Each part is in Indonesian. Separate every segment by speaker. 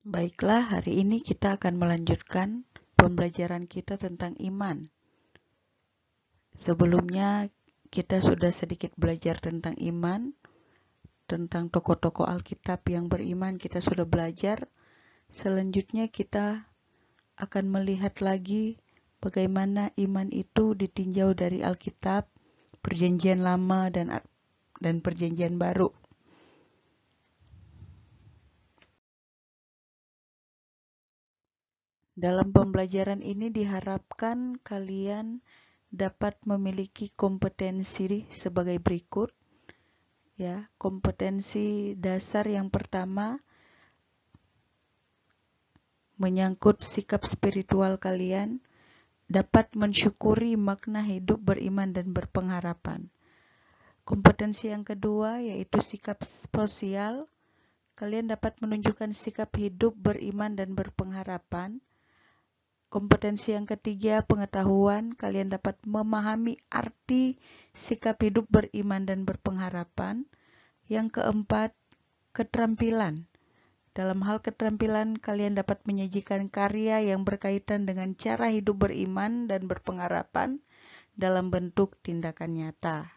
Speaker 1: Baiklah, hari ini kita akan melanjutkan pembelajaran kita tentang iman. Sebelumnya, kita sudah sedikit belajar tentang iman, tentang tokoh-tokoh Alkitab yang beriman kita sudah belajar. Selanjutnya kita akan melihat lagi bagaimana iman itu ditinjau dari Alkitab, Perjanjian Lama dan Perjanjian Baru. Dalam pembelajaran ini diharapkan kalian dapat memiliki kompetensi sebagai berikut. Ya, kompetensi dasar yang pertama menyangkut sikap spiritual kalian, dapat mensyukuri makna hidup beriman dan berpengharapan. Kompetensi yang kedua yaitu sikap sosial. Kalian dapat menunjukkan sikap hidup beriman dan berpengharapan. Kompetensi yang ketiga, pengetahuan. Kalian dapat memahami arti sikap hidup beriman dan berpengharapan. Yang keempat, keterampilan. Dalam hal keterampilan, kalian dapat menyajikan karya yang berkaitan dengan cara hidup beriman dan berpengharapan dalam bentuk tindakan nyata.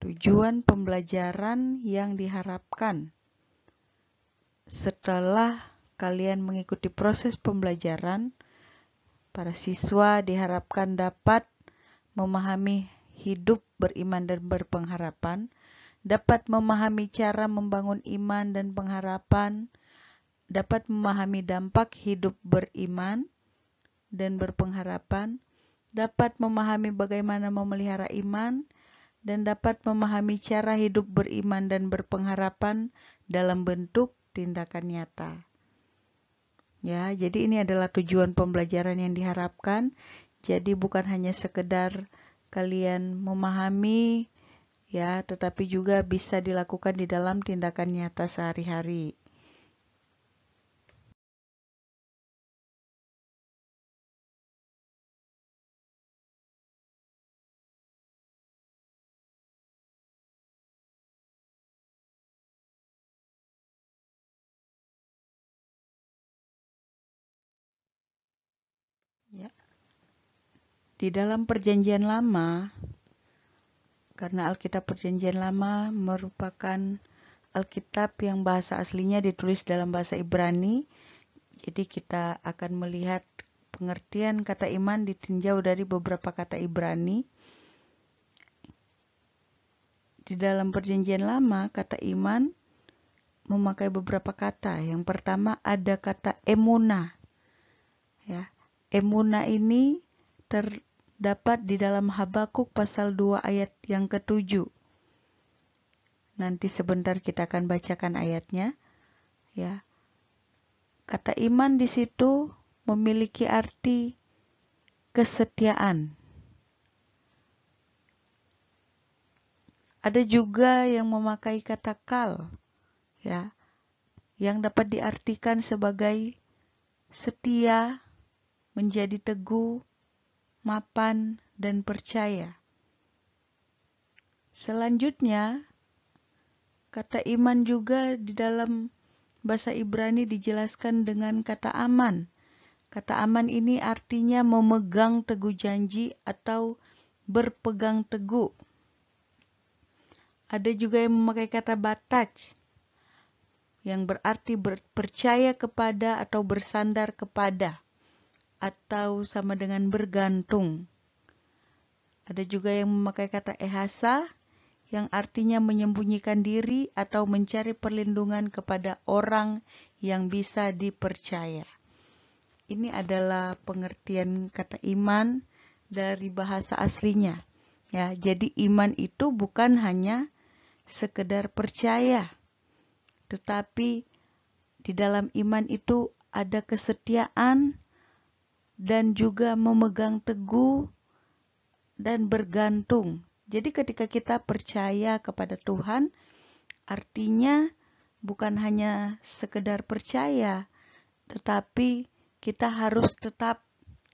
Speaker 1: Tujuan pembelajaran yang diharapkan. Setelah kalian mengikuti proses pembelajaran, para siswa diharapkan dapat memahami hidup beriman dan berpengharapan, dapat memahami cara membangun iman dan pengharapan, dapat memahami dampak hidup beriman dan berpengharapan, dapat memahami bagaimana memelihara iman, dan dapat memahami cara hidup beriman dan berpengharapan dalam bentuk tindakan nyata. Ya, jadi ini adalah tujuan pembelajaran yang diharapkan. Jadi bukan hanya sekedar kalian memahami, ya, tetapi juga bisa dilakukan di dalam tindakan nyata sehari-hari. Ya. Di dalam Perjanjian Lama, karena Alkitab Perjanjian Lama merupakan Alkitab yang bahasa aslinya ditulis dalam bahasa Ibrani, jadi kita akan melihat pengertian kata iman ditinjau dari beberapa kata Ibrani. Di dalam Perjanjian Lama, kata iman memakai beberapa kata. Yang pertama ada kata emuna. Ya, emuna ini terdapat di dalam Habakuk pasal 2 ayat yang ke-7. Nanti sebentar kita akan bacakan ayatnya. Ya. Kata iman di situ memiliki arti kesetiaan. Ada juga yang memakai kata kal, ya, yang dapat diartikan sebagai setia, menjadi teguh, mapan, dan percaya. Selanjutnya, kata iman juga di dalam bahasa Ibrani dijelaskan dengan kata aman. Kata aman ini artinya memegang teguh janji atau berpegang teguh. Ada juga yang memakai kata bataj, yang berarti percaya kepada atau bersandar kepada, atau sama dengan bergantung. Ada juga yang memakai kata ehasa, yang artinya menyembunyikan diri atau mencari perlindungan kepada orang yang bisa dipercaya. Ini adalah pengertian kata iman dari bahasa aslinya. Ya, jadi iman itu bukan hanya sekedar percaya, tetapi di dalam iman itu ada kesetiaan dan juga memegang teguh dan bergantung. Jadi ketika kita percaya kepada Tuhan, artinya bukan hanya sekedar percaya, tetapi kita harus tetap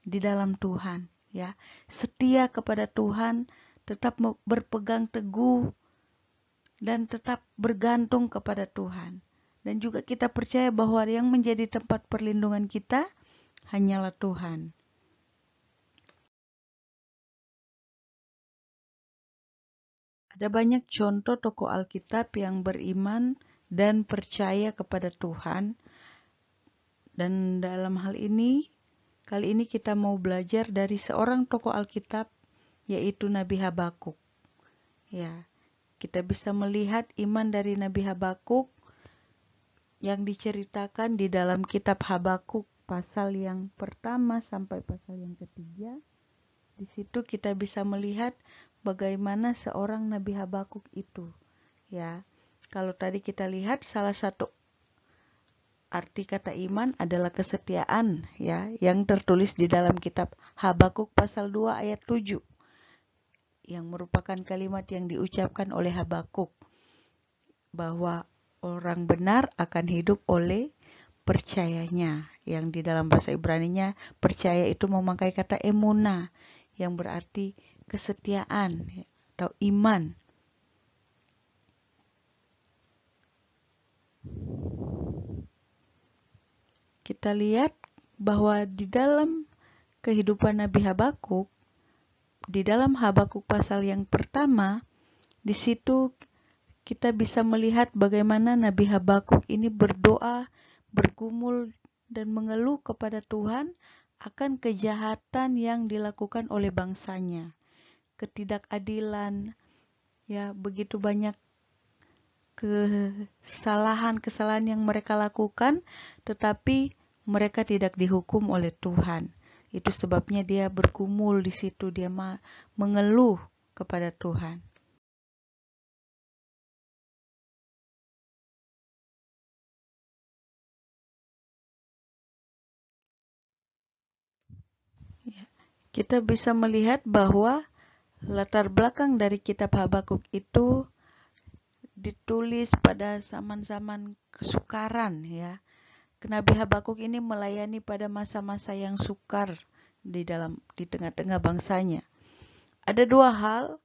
Speaker 1: di dalam Tuhan, ya, setia kepada Tuhan tetap berpegang teguh dan tetap bergantung kepada Tuhan. Dan juga kita percaya bahwa yang menjadi tempat perlindungan kita hanyalah Tuhan. Ada banyak contoh tokoh Alkitab yang beriman dan percaya kepada Tuhan. Dan dalam hal ini, kali ini kita mau belajar dari seorang tokoh Alkitab, yaitu Nabi Habakuk. Ya, kita bisa melihat iman dari Nabi Habakuk yang diceritakan di dalam kitab Habakuk pasal yang pertama sampai pasal yang ketiga. Di situ kita bisa melihat bagaimana seorang Nabi Habakuk itu. Ya, kalau tadi kita lihat salah satu arti kata iman adalah kesetiaan, ya, yang tertulis di dalam kitab Habakuk pasal 2 ayat 7, yang merupakan kalimat yang diucapkan oleh Habakuk bahwa orang benar akan hidup oleh percayanya, yang di dalam bahasa Ibrani-nya percaya itu memakai kata emuna, yang berarti kesetiaan atau iman. Kita lihat bahwa di dalam kehidupan Nabi Habakuk, di dalam Habakuk pasal yang pertama, di situ kita bisa melihat bagaimana Nabi Habakuk ini berdoa, bergumul, dan mengeluh kepada Tuhan akan kejahatan yang dilakukan oleh bangsanya. Ketidakadilan, ya, begitu banyak kesalahan-kesalahan yang mereka lakukan, tetapi mereka tidak dihukum oleh Tuhan. Itu sebabnya dia bergumul di situ, dia mengeluh kepada Tuhan. Kita bisa melihat bahwa latar belakang dari kitab Habakuk itu ditulis pada zaman-zaman kesukaran, ya. Nabi Habakuk ini melayani pada masa-masa yang sukar di tengah-tengah bangsanya. Ada dua hal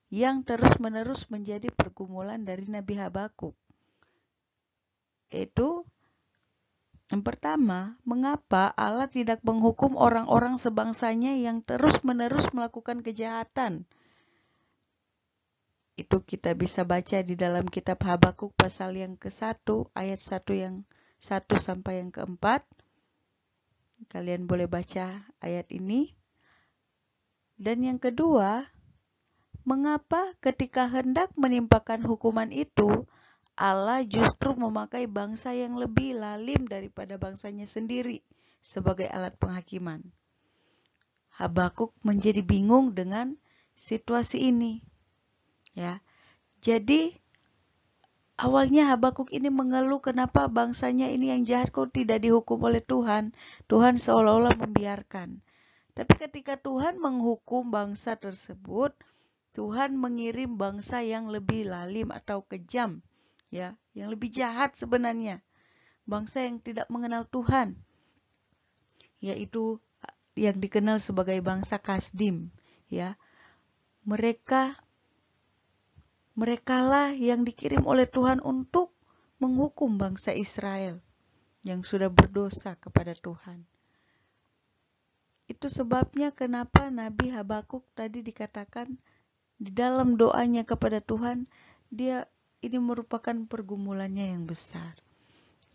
Speaker 1: yang terus-menerus menjadi pergumulan dari Nabi Habakuk. Yaitu yang pertama, mengapa Allah tidak menghukum orang-orang sebangsanya yang terus-menerus melakukan kejahatan? Itu kita bisa baca di dalam kitab Habakuk pasal yang ke-1, ayat 1 sampai yang ke-4. Kalian boleh baca ayat ini. Dan yang kedua, mengapa ketika hendak menimpakan hukuman itu, Allah justru memakai bangsa yang lebih lalim daripada bangsanya sendiri sebagai alat penghakiman? Habakuk menjadi bingung dengan situasi ini. Ya. Jadi awalnya Habakuk ini mengeluh kenapa bangsanya ini yang jahat kok tidak dihukum oleh Tuhan. Tuhan seolah-olah membiarkan. Tapi ketika Tuhan menghukum bangsa tersebut, Tuhan mengirim bangsa yang lebih lalim atau kejam, ya, yang lebih jahat sebenarnya. Bangsa yang tidak mengenal Tuhan, yaitu yang dikenal sebagai bangsa Kasdim, ya. Merekalah yang dikirim oleh Tuhan untuk menghukum bangsa Israel yang sudah berdosa kepada Tuhan. Itu sebabnya kenapa Nabi Habakuk tadi dikatakan di dalam doanya kepada Tuhan, ini merupakan pergumulannya yang besar.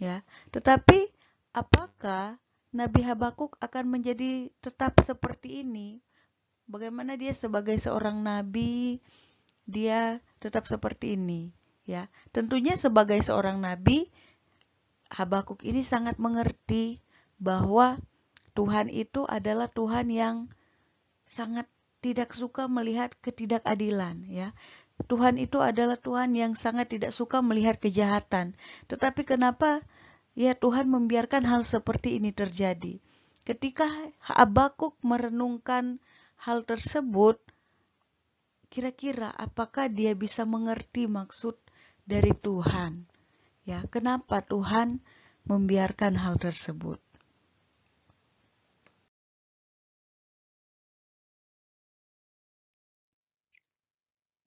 Speaker 1: Ya, tetapi apakah Nabi Habakuk akan menjadi tetap seperti ini? Bagaimana dia sebagai seorang nabi, dia tetap seperti ini? Ya, tentunya sebagai seorang nabi, Habakuk ini sangat mengerti bahwa Tuhan itu adalah Tuhan yang sangat tidak suka melihat ketidakadilan, ya. Tuhan itu adalah Tuhan yang sangat tidak suka melihat kejahatan. Tetapi kenapa ya Tuhan membiarkan hal seperti ini terjadi? Ketika Habakuk merenungkan hal tersebut, kira-kira apakah dia bisa mengerti maksud dari Tuhan? Ya, kenapa Tuhan membiarkan hal tersebut?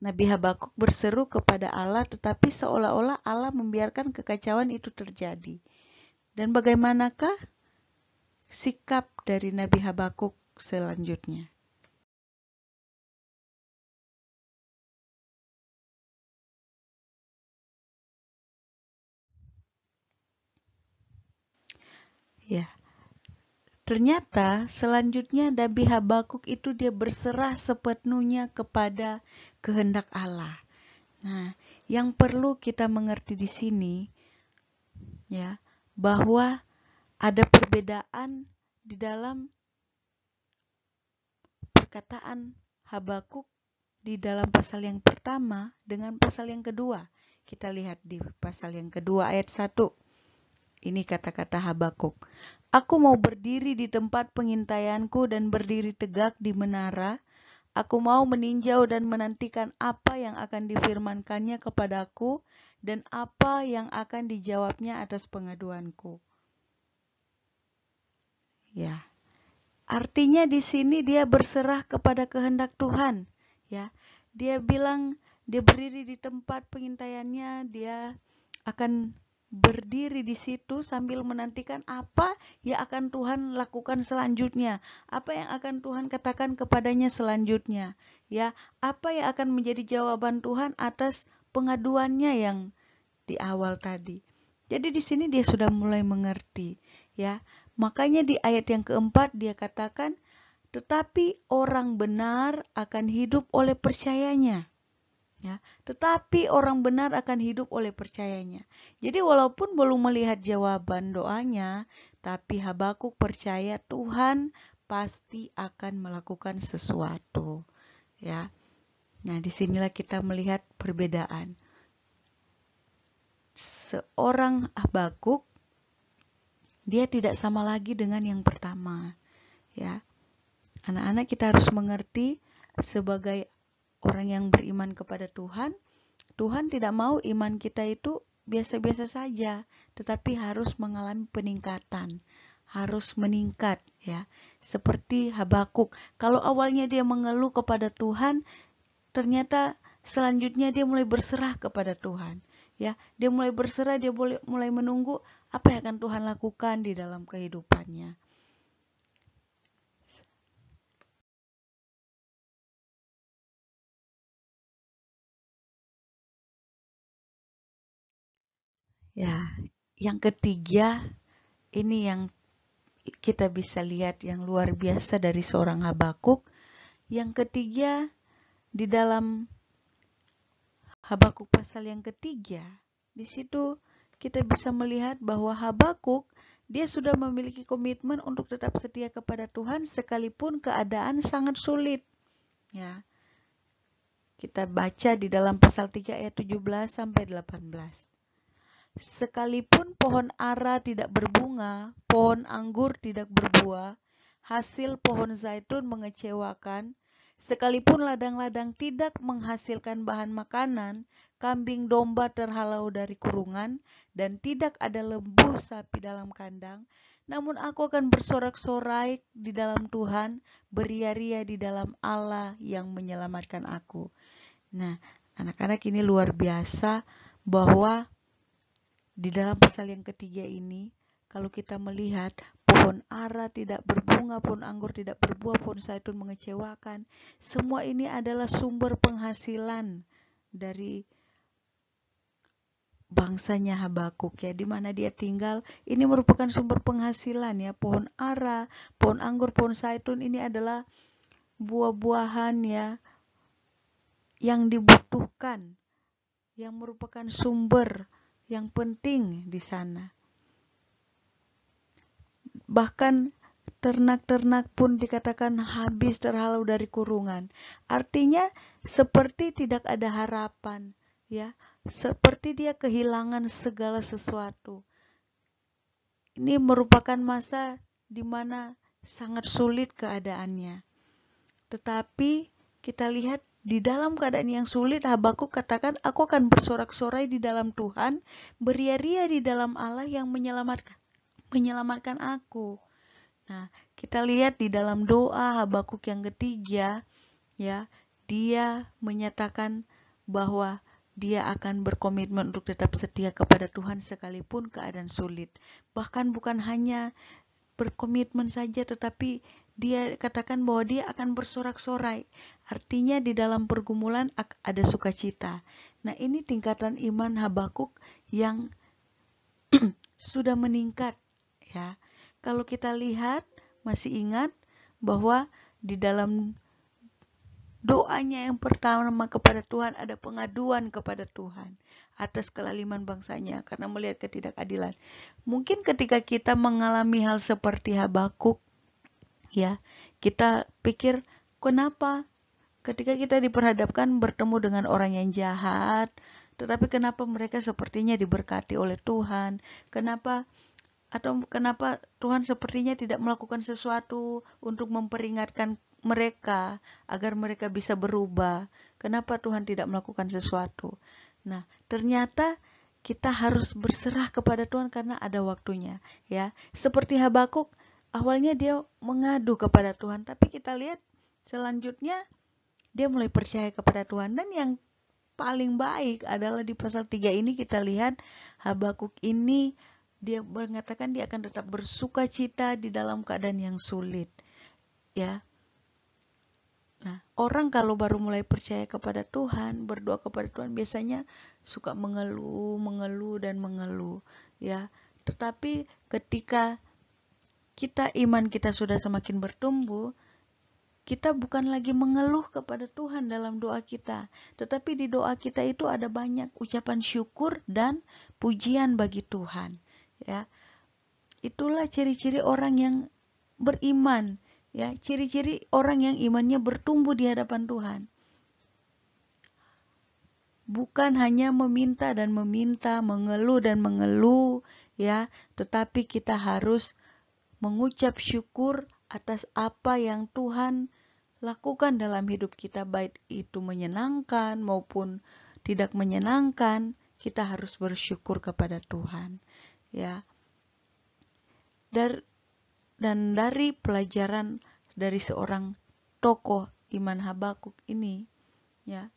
Speaker 1: Nabi Habakuk berseru kepada Allah, tetapi seolah-olah Allah membiarkan kekacauan itu terjadi. Dan bagaimanakah sikap dari Nabi Habakuk selanjutnya? Ya, ternyata selanjutnya Nabi Habakuk itu dia berserah sepenuhnya kepada kehendak Allah. Nah, yang perlu kita mengerti di sini ya, bahwa ada perbedaan di dalam perkataan Habakuk di dalam pasal yang pertama dengan pasal yang kedua. Kita lihat di pasal yang kedua ayat 1. Ini kata-kata Habakuk. Aku mau berdiri di tempat pengintaianku dan berdiri tegak di menara. Aku mau meninjau dan menantikan apa yang akan difirmankannya kepadaku dan apa yang akan dijawabnya atas pengaduanku. Ya. Artinya di sini dia berserah kepada kehendak Tuhan, ya. Dia bilang dia berdiri di tempat pengintaiannya, dia akan berdiri di situ sambil menantikan apa yang akan Tuhan lakukan selanjutnya, apa yang akan Tuhan katakan kepadanya selanjutnya, ya. Apa yang akan menjadi jawaban Tuhan atas pengaduannya yang di awal tadi. Jadi di sini dia sudah mulai mengerti, ya. Makanya di ayat yang keempat dia katakan, tetapi orang benar akan hidup oleh percayanya. Ya, tetapi orang benar akan hidup oleh percayanya. Jadi walaupun belum melihat jawaban doanya, tapi Habakuk percaya Tuhan pasti akan melakukan sesuatu. Ya. Nah, disinilah kita melihat perbedaan. Seorang Habakuk dia tidak sama lagi dengan yang pertama, ya. Anak-anak kita harus mengerti sebagai orang yang beriman kepada Tuhan, Tuhan tidak mau iman kita itu biasa-biasa saja, tetapi harus mengalami peningkatan, harus meningkat, ya. Seperti Habakuk, kalau awalnya dia mengeluh kepada Tuhan, ternyata selanjutnya dia mulai berserah kepada Tuhan. Ya, dia mulai berserah, dia mulai menunggu apa yang akan Tuhan lakukan di dalam kehidupannya. Ya, yang ketiga, ini yang kita bisa lihat yang luar biasa dari seorang Habakuk. Yang ketiga, di dalam Habakuk pasal yang ketiga, di situ kita bisa melihat bahwa Habakuk dia sudah memiliki komitmen untuk tetap setia kepada Tuhan sekalipun keadaan sangat sulit. Ya. Kita baca di dalam pasal 3 ayat 17 sampai 18. Sekalipun pohon ara tidak berbunga, pohon anggur tidak berbuah, hasil pohon zaitun mengecewakan, sekalipun ladang-ladang tidak menghasilkan bahan makanan, kambing domba terhalau dari kurungan, dan tidak ada lembu sapi dalam kandang, namun aku akan bersorak-sorai di dalam Tuhan, beria-ria di dalam Allah yang menyelamatkan aku. Nah, anak-anak ini luar biasa bahwa di dalam pasal yang ketiga ini, kalau kita melihat pohon ara tidak berbunga, pohon anggur tidak berbuah, pohon zaitun mengecewakan. Semua ini adalah sumber penghasilan dari bangsanya Habakuk, ya, di mana dia tinggal. Ini merupakan sumber penghasilan, ya. Pohon ara, pohon anggur, pohon zaitun ini adalah buah-buahan, ya, yang dibutuhkan, yang merupakan sumber yang penting di sana. Bahkan ternak-ternak pun dikatakan habis terhalau dari kurungan. Artinya seperti tidak ada harapan, ya. Seperti dia kehilangan segala sesuatu. Ini merupakan masa di mana sangat sulit keadaannya. Tetapi kita lihat di dalam keadaan yang sulit, Habakuk katakan, aku akan bersorak-sorai di dalam Tuhan, beria-ria di dalam Allah yang menyelamatkan aku. Nah, kita lihat di dalam doa Habakuk yang ketiga, ya, dia menyatakan bahwa dia akan berkomitmen untuk tetap setia kepada Tuhan sekalipun keadaan sulit. Bahkan bukan hanya berkomitmen saja, tetapi dia katakan bahwa dia akan bersorak-sorai. Artinya di dalam pergumulan ada sukacita. Nah, ini tingkatan iman Habakuk yang sudah meningkat, ya. Kalau kita lihat, masih ingat bahwa di dalam doanya yang pertama kepada Tuhan ada pengaduan kepada Tuhan atas kelaliman bangsanya karena melihat ketidakadilan. Mungkin ketika kita mengalami hal seperti Habakuk, ya, kita pikir kenapa ketika kita diperhadapkan bertemu dengan orang yang jahat, tetapi kenapa mereka sepertinya diberkati oleh Tuhan? Kenapa Tuhan sepertinya tidak melakukan sesuatu untuk memperingatkan mereka agar mereka bisa berubah? Kenapa Tuhan tidak melakukan sesuatu? Nah, ternyata kita harus berserah kepada Tuhan karena ada waktunya, ya. Seperti Habakuk, awalnya dia mengadu kepada Tuhan, tapi kita lihat selanjutnya dia mulai percaya kepada Tuhan. Dan yang paling baik adalah di pasal 3 ini kita lihat Habakuk ini dia mengatakan dia akan tetap bersuka cita di dalam keadaan yang sulit, ya. Nah, orang kalau baru mulai percaya kepada Tuhan, berdoa kepada Tuhan, biasanya suka mengeluh, ya. Tetapi ketika iman kita sudah semakin bertumbuh, kita bukan lagi mengeluh kepada Tuhan dalam doa kita, tetapi di doa kita itu ada banyak ucapan syukur dan pujian bagi Tuhan, ya. Itulah ciri-ciri orang yang beriman, ya, ciri-ciri orang yang imannya bertumbuh di hadapan Tuhan. Bukan hanya meminta dan meminta, mengeluh dan mengeluh, ya, tetapi kita harus mengucap syukur atas apa yang Tuhan lakukan dalam hidup kita, baik itu menyenangkan maupun tidak menyenangkan, kita harus bersyukur kepada Tuhan, ya. Dan dari pelajaran dari seorang tokoh iman Habakuk ini, ya,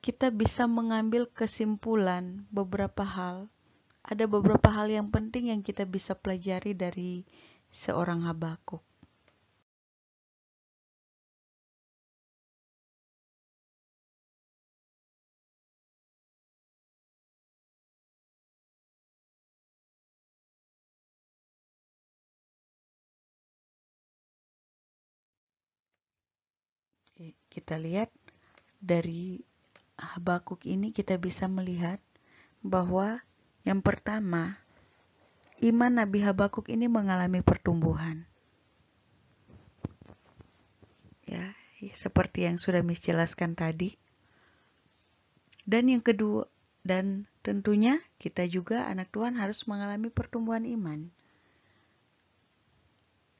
Speaker 1: kita bisa mengambil kesimpulan beberapa hal. Ada beberapa hal yang penting yang kita bisa pelajari dari seorang Habakuk. Kita lihat dari Habakuk ini kita bisa melihat bahwa yang pertama, iman Nabi Habakuk ini mengalami pertumbuhan. Ya, seperti yang sudah Miss jelaskan tadi. Dan yang kedua, dan tentunya kita juga anak Tuhan harus mengalami pertumbuhan iman.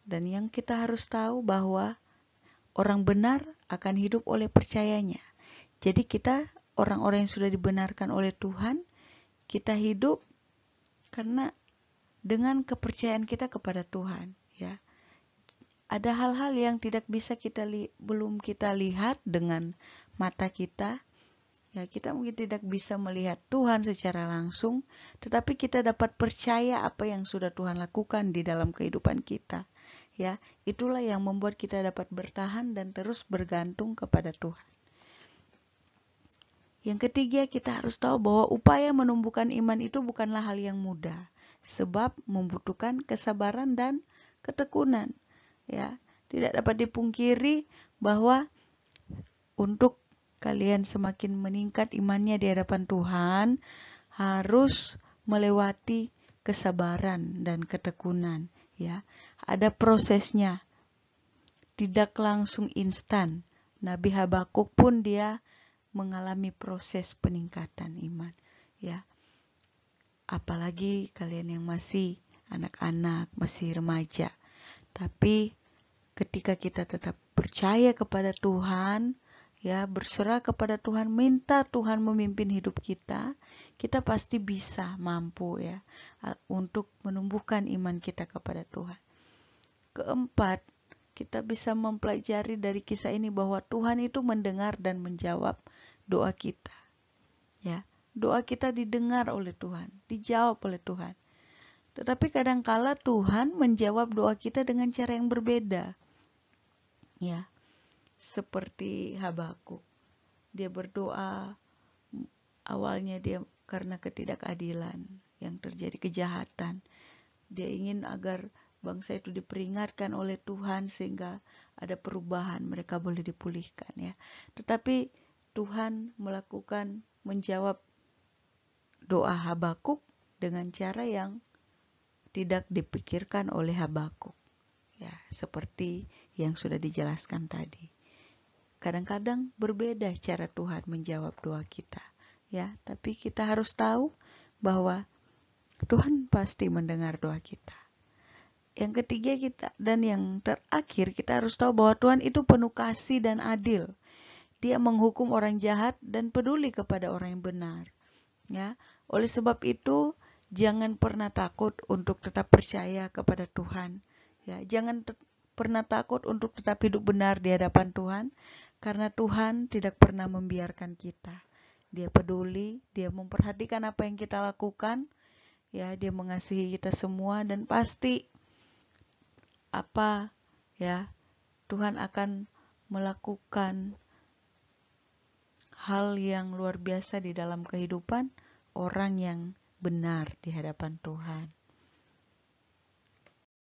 Speaker 1: Dan yang kita harus tahu bahwa orang benar akan hidup oleh percayanya. Jadi kita orang-orang yang sudah dibenarkan oleh Tuhan, kita hidup karena dengan kepercayaan kita kepada Tuhan, ya. Ada hal-hal yang tidak bisa belum kita lihat dengan mata kita. Ya, kita mungkin tidak bisa melihat Tuhan secara langsung, tetapi kita dapat percaya apa yang sudah Tuhan lakukan di dalam kehidupan kita. Ya, itulah yang membuat kita dapat bertahan dan terus bergantung kepada Tuhan. Yang ketiga, kita harus tahu bahwa upaya menumbuhkan iman itu bukanlah hal yang mudah, sebab membutuhkan kesabaran dan ketekunan. Ya, tidak dapat dipungkiri bahwa untuk kalian semakin meningkat imannya di hadapan Tuhan, harus melewati kesabaran dan ketekunan, ya. Ada prosesnya. Tidak langsung instan. Nabi Habakuk pun dia mengalami proses peningkatan iman, ya. Apalagi kalian yang masih anak-anak, masih remaja. Tapi ketika kita tetap percaya kepada Tuhan, ya, berserah kepada Tuhan, minta Tuhan memimpin hidup kita, kita pasti bisa mampu, ya, untuk menumbuhkan iman kita kepada Tuhan. Keempat, kita bisa mempelajari dari kisah ini bahwa Tuhan itu mendengar dan menjawab doa kita. Ya, doa kita didengar oleh Tuhan, dijawab oleh Tuhan. Tetapi kadangkala Tuhan menjawab doa kita dengan cara yang berbeda. Ya, seperti Habakuk. Dia berdoa, awalnya dia karena ketidakadilan yang terjadi, kejahatan. Dia ingin agar bangsa itu diperingatkan oleh Tuhan sehingga ada perubahan, mereka boleh dipulihkan ya. Tetapi Tuhan menjawab doa Habakuk dengan cara yang tidak dipikirkan oleh Habakuk. Ya, seperti yang sudah dijelaskan tadi. Kadang-kadang berbeda cara Tuhan menjawab doa kita, ya. Tapi kita harus tahu bahwa Tuhan pasti mendengar doa kita. Yang ketiga dan yang terakhir kita harus tahu bahwa Tuhan itu penuh kasih dan adil. Dia menghukum orang jahat dan peduli kepada orang yang benar. Ya, oleh sebab itu jangan pernah takut untuk tetap percaya kepada Tuhan. Ya, jangan pernah takut untuk tetap hidup benar di hadapan Tuhan, karena Tuhan tidak pernah membiarkan kita. Dia peduli, Dia memperhatikan apa yang kita lakukan. Ya, Dia mengasihi kita semua dan pasti Tuhan akan melakukan hal yang luar biasa di dalam kehidupan orang yang benar di hadapan Tuhan.